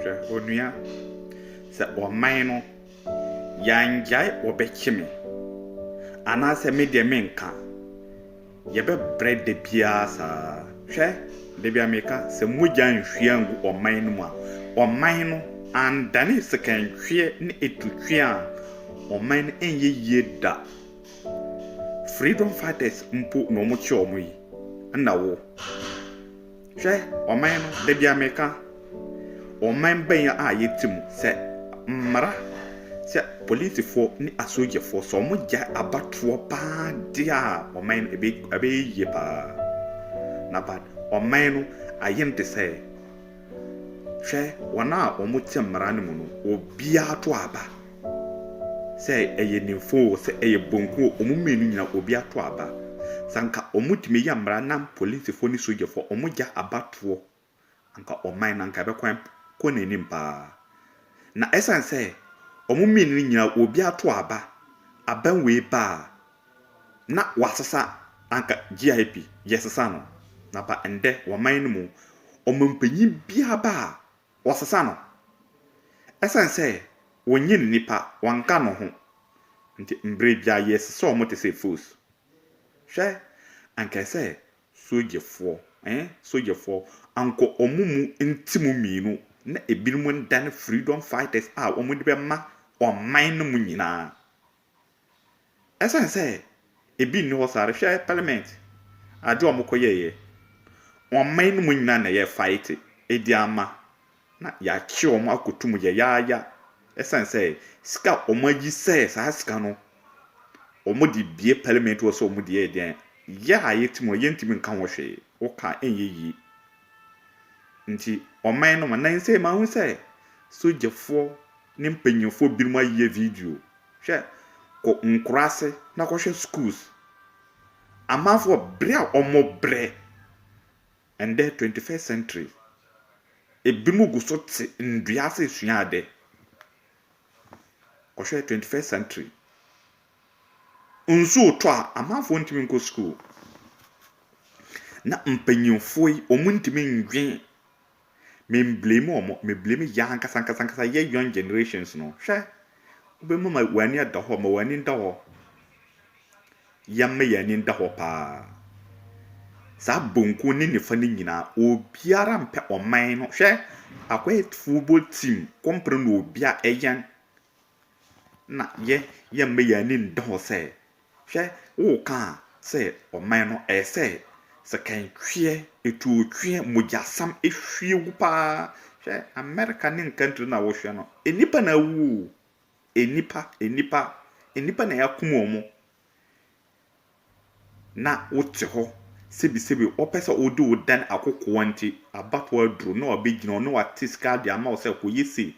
hwɛ onua sɛ ɔman no yangyae ɔbɛkyeme anaasɛ me deɛ menka yɛbɛbrɛ da biara saa hwɛ da bia meka sɛ mogya nhwia ngu ɔman no mu a ɔman no andane sekantwie ne etutwe a ɔman no ɛnyɛ yie da freedom fighters mpo na ɔmo kye ɔmo yi ɛna wo hwɛ ɔman no da bia meka ɔman bɛn a yɛtim sɛ mmara sɛ polisifoɔ ne asogyafoɔ sɛ ɔmo gya abatoɔ paa de a ɔman no ɛbɛyɛ yie paa na bad ɔman no ayɛ no te sɛ hwɛ wɔn a ɔmo te mmara no mu no obiara to aba sɛ ɛyɛ nimfo sɛ ɛyɛ bonko ɔmo mmienu nyina obiara to aba sanka ɔmo tumi yɛ mmara nam polisifoɔ ne sogyafoɔ ɔmo gya abatoɔ anka ɔman no anka ɛbɛkwan kɔ n'anim paa na ɛsan sɛ ɔmo mmienu nyina obiara to aba aban wei baa na wasesa anka GIP yɛsesa no na ba ɛndɛ ɔman no mu ɔmo mpanyin biara baa wasesa no ɛsan sɛ wonye nipa wanka no ho nti mbre bia yɛsesa ɔmo te sɛ fools hwɛ anka sɛ sogyafoɔ anko ɔmo mu ntimu mmienu na ebinom ndan freedom fighters a ɔmo de bɛma ɔman no mu nyinaa ɛsan sɛ ebi nni hɔ sare hwɛ parliament ade ɔmo kɔyɛɛ ɔman no mu nyinaa na yɛ fight edi ama na yɛakye ɔmo akotum yɛyaaya ɛsan sɛ sika ɔmo agyi sɛ saa sika no ɔmo de bie parliament wɔ sɛ ɔmo de yɛ deɛ yɛ a yɛtim yɛntimi nka ho hwee woka ɛnyɛ yie nti ɔman no ma nan sɛ ma ho sɛ sogyafoɔ ne mpanyinfoɔ binom ayɛ video hwɛ kɔ nkurase na kɔhwɛ schools amanfoɔ brɛ a ɔmo brɛ and the 21st century ebinom gu so te ndua ase sua ade kɔhwɛ 21st century nsuo tɔ a amanfoɔ ntimi nkɔ school na mpanyinfoɔ yi ɔmo ntimi ndwen me blame young kasankasa ye young generations no hwɛ obemu ma wani ada hɔ ma wani nda hɔ yamme yani nda hɔ paa saa bonko ne nifa ne nyina obiara mpe ɔman no hwɛ akwai football team kompre no obia ɛyan na ye yamme yani nda hɔ sɛ hwɛ wo ka sɛ ɔman no ɛsɛ sekantwie etutwie mujasam ehwie gu paa hwɛ America ne country na wo hwɛ no enipa na wu enipa na yakum omo na wote hɔ sebi opese odi odan akoko nti abato aduro na obegina no wate ska de ama wo sɛ koyesi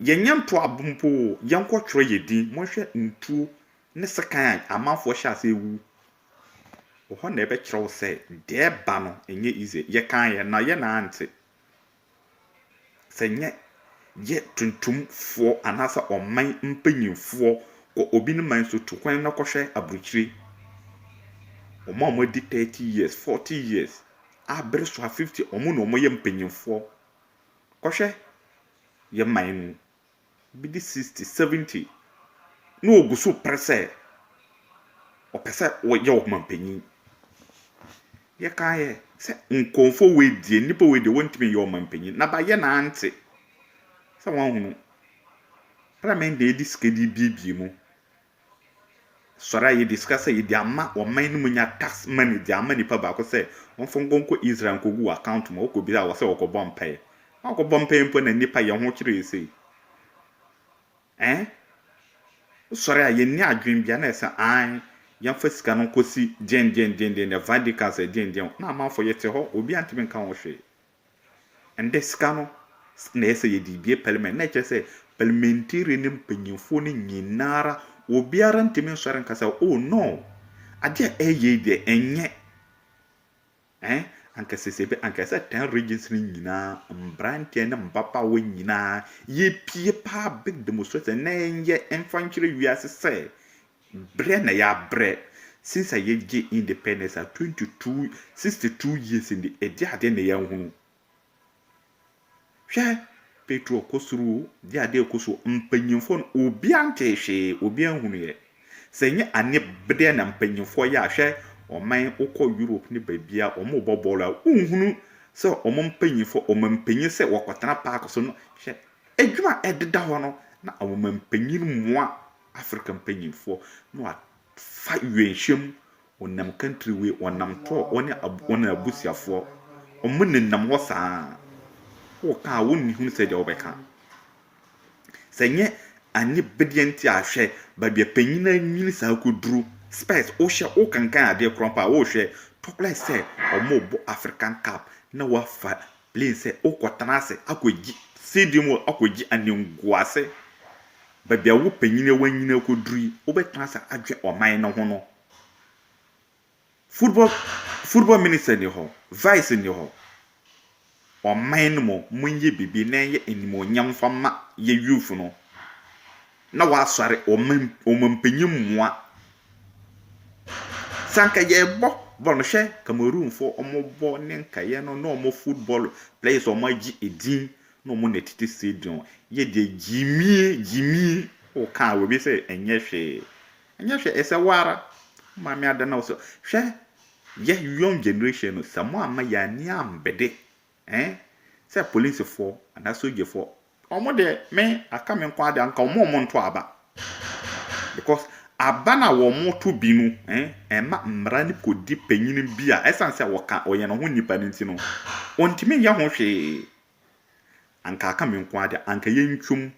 yɛnyɛ nto abompo yɛnkɔ twere yedi mo hwɛ ntuo ne sekan amanfo hye ase ewu ho na ebe kyerɛw sɛ de ba no enye easy ye kan ye na ye na ante sɛ nye ye tuntum fo anasa ɔman mpanyinfo ko obi ne man so to kwan na kɔhwɛ aburukyire ɔmo di 30 years 40 years abre so 50 ɔmo na ɔmo ye mpanyinfo kɔhwɛ ye man no bi di 60 70 no oguso prese opese wo ye ɔmo mpanyin ye kae se nkonfo we die nipa we de wontimi ye ɔmo mpanyin na ba ye na ante se won hunu parliament de diskedi bibie mu sora ye discuss ye di ama ɔman no munya tax money di ama nipa ba ko se onfo ngonko Israel nkogu account mo ko bi a wo se wo ko bompai mpo na nipa ye ho kire ese sora ye ni adwen bia na ese an yan fa sika no kosi den na Vatican se den na amanfo ye te ho obi antime nka ho hwe and the sika no na ese ye di bie parliament na kire se parliamentary ne mpanyinfo ne nyinara obiara ntime nsɔre nka sɛ oh no ade ɛyɛ de enye anka sesebe anka sɛ 10 regions ni nyina mbrantie ne mbapa wo nyina ye pie pa big demonstration na enye enfantry wiase sɛ bre na ya bre since ye ge independence at 62 years in the ade na ya hunu hwɛ petro kosuru dia de koso mpanyimfo no obi ante hwe obi ahunu ye sɛ nye ane bede na mpanyimfo ya hwɛ ɔman ukɔ Europe ne babia ɔmo bɔbɔla unhunu sɛ ɔmo mpanyimfo ɔmo mpanyin sɛ wɔkɔtena park so no hwɛ adwuma ɛdeda hɔ no na ɔmo mpanyin mmoa African mpanyimfo no afa yuenhyem onam country we onam to ɔne abusiafo ɔmo nenam hɔ saa wo ka wonni hunu sɛ de wɔbɛka sɛ nye ane bede nti ahwɛ babia panyina nyini saa koduru space o hwɛ o kankan ade krompa o hwɛ tokla sɛ ɔmo bo African Cup na wafa play sɛ o kɔtana ase akɔgi stadium akɔgi anenguase babia wo panyina wanyina koduru o bɛtana ase adwe ɔman no ho no football minister ni hɔ vice ni hɔ ɔman no mo monye bibi na yɛ animonyam fama yɛ youth no na wasɔre ɔmampanyin mmoa sanka yɛ bɔ no hwɛ Cameroon fo ɔmo bɔ ne nkaye no na ɔmo football players ɔmo agi edin na ɔmo na tete stadium yɛ de jimie o ka we bi sɛ enye hwɛ ɛsɛ wara maame adana wo so hwɛ yɛ young generation no samo ama ya ni ambede sɛ police for and soldier for ɔmo de me aka me nkwa de anka ɔmo nto aba because aba na wɔmo to bi no ɛma mmara ne kodi panyin bi a ɛsan sɛ wɔka ɔyɛ no ho nipa ne nti no ontimi yɛ ho hwe anka aka me nkwa de anka yɛ ntwom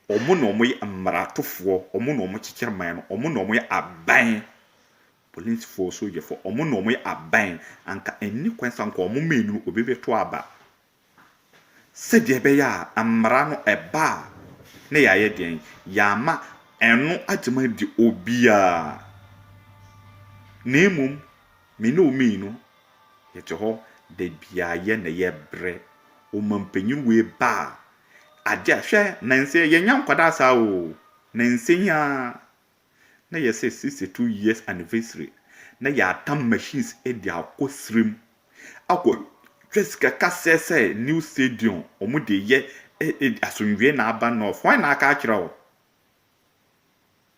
ɔmo na ɔmo yɛ mmaratofoɔ ɔmo na ɔmo kyekyere man no ɔmo na ɔmo yɛ aban police for soldier for ɔmo na ɔmo yɛ aban anka enni kwansa anka ɔmo menu obi beto aba sɛdeɛ bɛyɛ a mmara no ɛba na yɛayɛ den yɛama ɛno agyema di obia na emom me ne omi no yɛte hɔ da bia yɛ na yɛ brɛ ɔmampanyin we ba ade a hwɛ nanse yɛnya nkwada saa o nanse ya na yɛsɛ 62 years anniversary na yɛatam machines edi akɔ akɔ twesika kasese new stadium omu de ye asonwie na aba no fo na aka akira o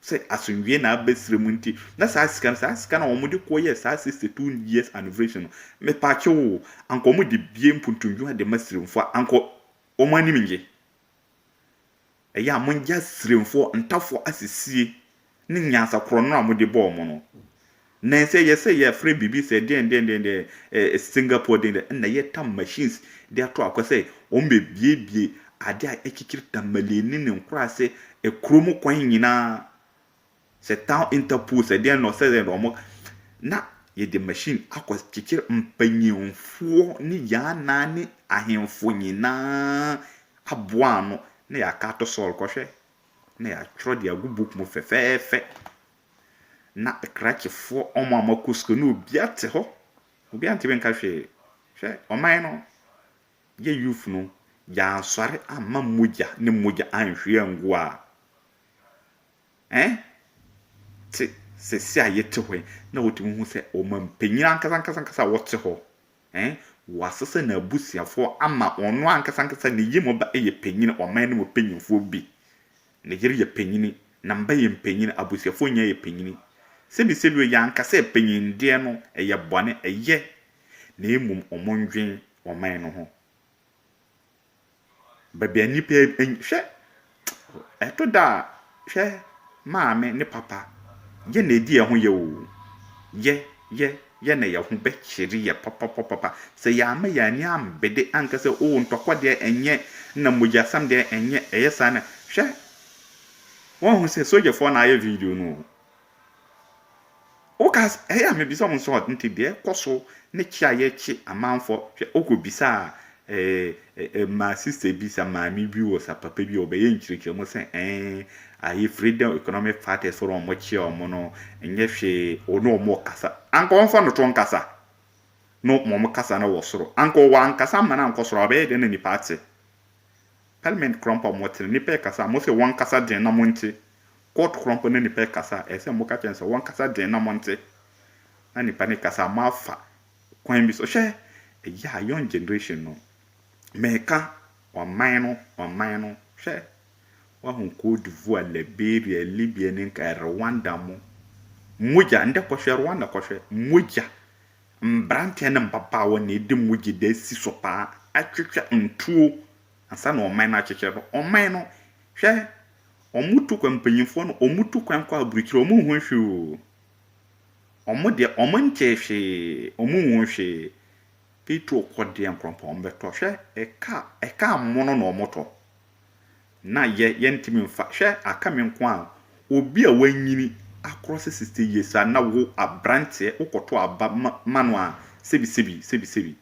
se asonwie na aba siremu nti na sa sika na omu de koye sa 62 years anniversary no me pa che wo anko omu de bie mpuntunju de masiremfo anko omu ani minje eya monja siremfo ntafo asisie ne nyansa kro no amu de bo omu no na say yes say free bibi say den Singapore den na ye tam machines they ato akose on be bie ade a ekikiri tamaleni ne nkura se ekromo kwan nyina se town interpol say den no say no na ye the machine akọ kikiri mpanyimfo ni ya na ne ahemfo nyina aboa no na ya ka to sol kɔhwɛ na ya tro de agubook mu fefefe na krachefo omo amakusko no obiate ho obiante ben ka hwe oman no ye youth no ya answare ama moja ne moja anhwe angu a se se ayete ho na wotimi hu se omampanyin ankasa wote ho wasese na abusiafo ama ono ankasa ne yimo ba eye panyin oman no panyinfo bi ne yiri ye panyin na mba ye panyin abusiafo nya ye panyin sebi yanka se panyin de no eye bone eye na emum omondwen oman no ho babia nipa hwe eto da hwe maame ne papa ye na edi ho ye o ye na ye ho be chiri ye papa se ya ma ya ni ambede anka se o ntokwa de enye na mojasam de enye eye sana hwe won hu se soje fo na aye video no okas eya me bisa mo so nti de koso ne chia ye chi amanfo hwe okobisa ma sister bisa ma mi bi wo sa papa bi obeye nchirike mo se ayi freedom economic fighters for mo chi omo no enye hwe ono mo kasa anko onfo no to nkasa no mo kasa na wo soro anko wa nkasa ma na anko soro obeye de na ni party parliament krompa mo tere ni pe kasa mo se wan kasa den na mo nti court krompa na ni pe kasa ese mo ka chense wan kasa den na mo nti na ni pa ni kasa mafa kwan bi so hwe ya young generation no meka ɔman no hwɛ wahun Cote d'Ivoire, Liberia, Libya ne nka Rwanda mo mogya ndɛ kɔhwɛ Rwanda kɔhwɛ mogya mbrante ne mbabaawa na edi mogya da si so paa atwetwa ntuo ansa na ɔman no akyekye no ɔman no hwɛ ɔmutu kwa mpanyimfo no ɔmutu kwan kɔ aburukire ɔmo hu hwee ɔmo de ɔmo nte hwee ɔmo hu hwee Petro kɔde nkrɔmpa ɔmo bɛtɔ hwɛ ɛka amono na ɔmo tɔ na yɛntimi mfa hwɛ aka me nko a obi a wanyini across 60 years na wo abrante wokɔtɔ aba mano a sebi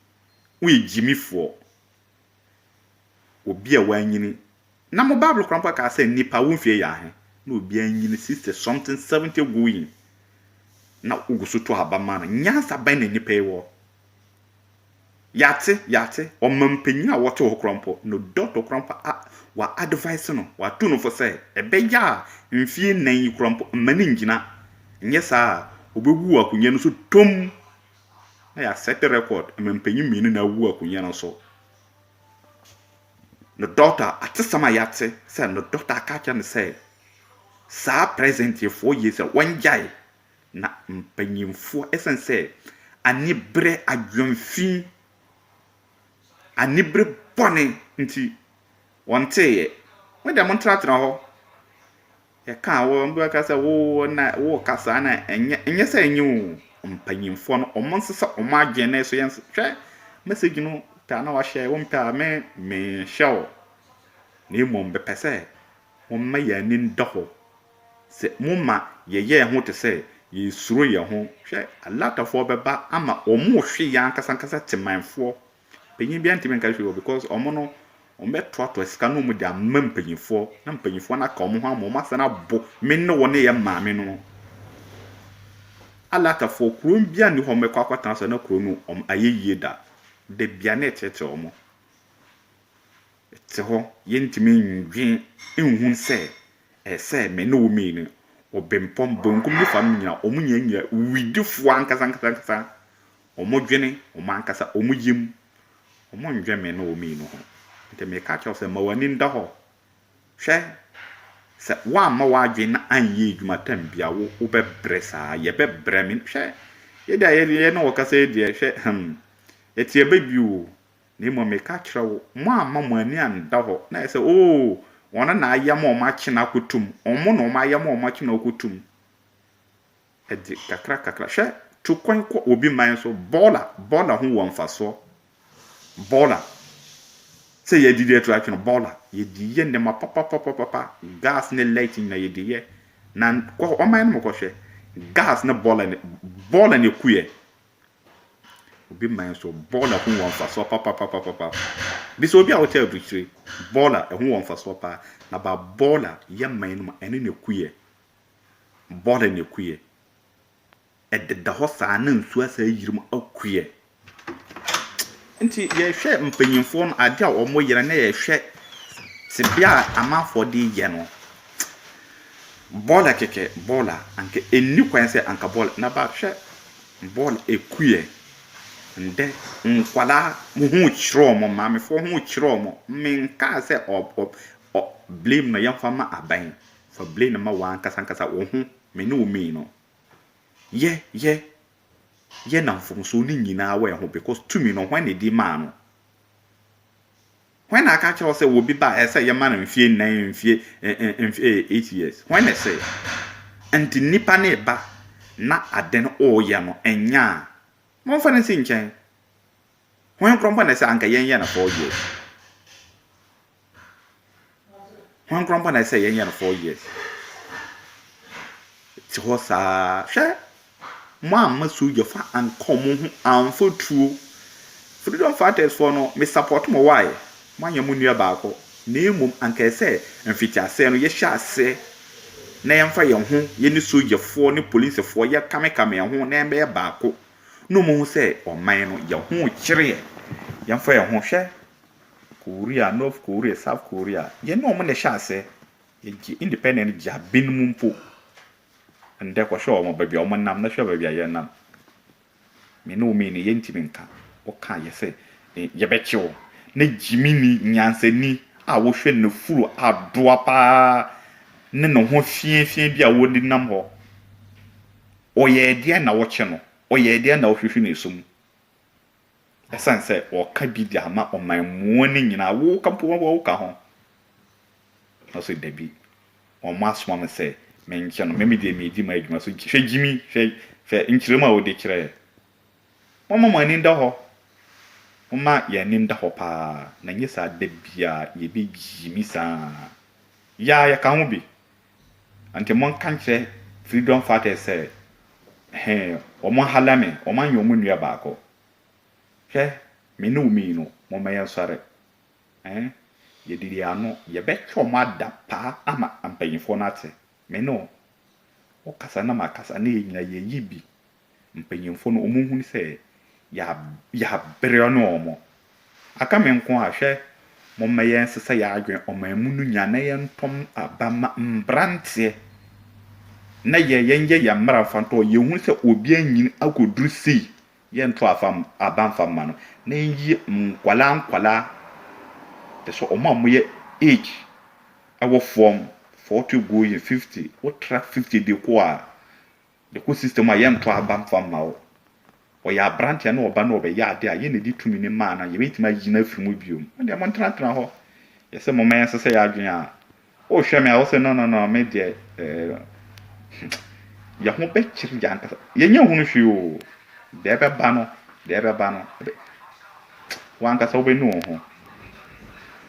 wo yigimifo obi a wanyini na mo Bible krampa ka sɛ nipa wo mfie ya he na obi anyini 60 something 70 going na uguso to aba mano nyansa ban na nipa ewo yate ɔmampanyin a wɔte ho krampo no dot krampa wa advice no wa tu no for say ebeya mfie nan yi krampo mani ngina nyɛ saa obewu akonya no so tom na ya set record ɔmampanyin mini na wu akonya no so no doctor atesama yate say no doctor akacha no say saa present ye 4 years one jai na mpanyimfo esen say anibre adwonfi anibre bone nti wonte when dem montratra ho e kan wo mbo ka say wo kasa na enye say enyu mpanyimfo no omonsesa omadwen na so yense hwe message no ta na wa share wo mpa me show ni mom be pese wo ma ya ni ndoho se mumma ye ho te say ye suro ye ho hwe alatafo beba ama omo hwe ya nkasa temanfo penyin bia ntimi nka hwe because omo no ombeto sika no mu dia mampanyifo na mpanyifo na ka omo ho ama omo sana bo me ne wo ne ye maame no alatafo krom bia ni ho mekwa kwatan so na kro no ayeyie da de bia na etete omo te ho ye ntimi ndwen enhu se ese me ne wo mi ni obempom bonkum ni fam nyina omo nyanya widifo ankasa omo dwene omo ankasa omo yim omo ndwe me ne wo mi no ho nte me ka chawo se ma wani nda ho hwe se wa ma wa dwen na anye edwuma tam bia wo be bresa ye be bre mi hwe ye da ye na wo kasa de hwe etie be biu ni mo me ka chawo mo ama mo ani anda ho na se wona na ayam o ma china kotum omo no ma ayam o ma china kotum edi kakra hwe to kwan ko obi man so bola ho wonfaso bola se ye didi attraction bola ye di ye ne ma papa gas ne lighting na ye di ye na ko o man mo ko hwe gas ne bola ne kuye obi man so bola ho wonfaso papa biso obi a wo tell britri bola ho wonfaso pa na ba bola ye man no ene ne kuye bola ne kuye edda ho saa na nsu asa yirim akuye nti ye hwe mpanyimfo no ade a omo yere na ye hwe se bia amafo de ye no bola keke bola anke eni kwan se anka bola na ba hwe bola ekuye nde nkwala mu hu chiro mo maame fo hu chiro mo menka se blame na yamfa ma aban fa blame na ma wa ankasa wo hu me ne wo mi no ye na mfomso ni nyina wa ho because to me no when di ma no when aka chawo say wo bi ba e say ye ma na mfie 9 mfie 8 years when I say anti nipa na ba na aden o ye no enya mo fa na si nchen when krompa na say anka yen na 4 years when krompa na say yen na 4 years ti ho sa hwe mo amasu je fa ankomo ho amfotuo freedom fighters for no me support mo why manya mu nua baako na emom anka ese mfiti ase no ye hya ase na yemfa ye ho ye ni sojefo ne policefo ye kamekame ye ho na embe baako no mo ho se oman no ye ho kire yemfa ye ho hwe Korea, North Korea, South Korea ye no mo ne hya ase ye independent ja binum mpo nde kwa show mo baby o nam na show baby aye nam me no me ni yentimi nka o ka ye se ye be chiwo na gyimini nyansani a wohwɛ ne furu adoa paa ne ne ho fiafia bi a wɔde nam hɔ ɔyɛ deɛ na wɔkye no ɔyɛ deɛ na wɔhwehwɛ ne so mu ɛsan sɛ ɔka bi de ama ɔmanmuo ne nyinaa wo kampo wo ka ho ɔso dabi ɔmo asoma me sɛ menkyɛ no meme deɛ medi ma adwuma so hwɛ gyimi hwɛ nkyerɛmu a wɔde kyerɛ mɔma mo ani da hɔ mɔma yɛ ani da hɔ paa na nyɛ saa da bia yɛbɛgyimi saa yɛka ho bi ante monka nkyerɛ freedom fighters sɛ ɔmo hala me ɔmo anyɛ ɔmo nnua baako hwɛ me ne umi no mɔma yɛn sɔre yɛdidi ano yɛbɛtwe ɔmo ada paa ama mpanyinfoɔ no ate me no ɔkasa na makasa na yɛnyina yɛyi bi mpanyinfoɔ no ɔmo hu sɛ yɛabrɛ no ɔmo aka me nko a hwɛ mɔma yɛn sesa yɛadwen ɔman mu no nya na yɛntɔm abama mbranteɛ na yɛnyɛ yɛ mmara mfantɔ yɛhu sɛ obi anyini akoduru sei yɛnto abanfa ma no na yɛyi nkwala so ɔmo a moyɛ age ɛwɔ form 40 going 50 wotra 50 de ko a de ko system a yɛnto abanfa ma wo ɔyɛ abranteɛ na ɔba na ɔbɛyɛ ade a yɛn di tumi ne maa na yɛbɛtumi agyina afiri mu biom ɛdeɛ mo ntena hɔ yɛsɛ mo mɛn sɛ yɛadwen a hwɛ me a wo sɛ no me deɛ yɛho bɛkyere gya nkasa yɛnyɛ hu no hwee o deɛ ɛbɛba no wankasa wobɛnu wo ho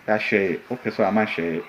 yɛahwɛ wopɛ so ama hwɛ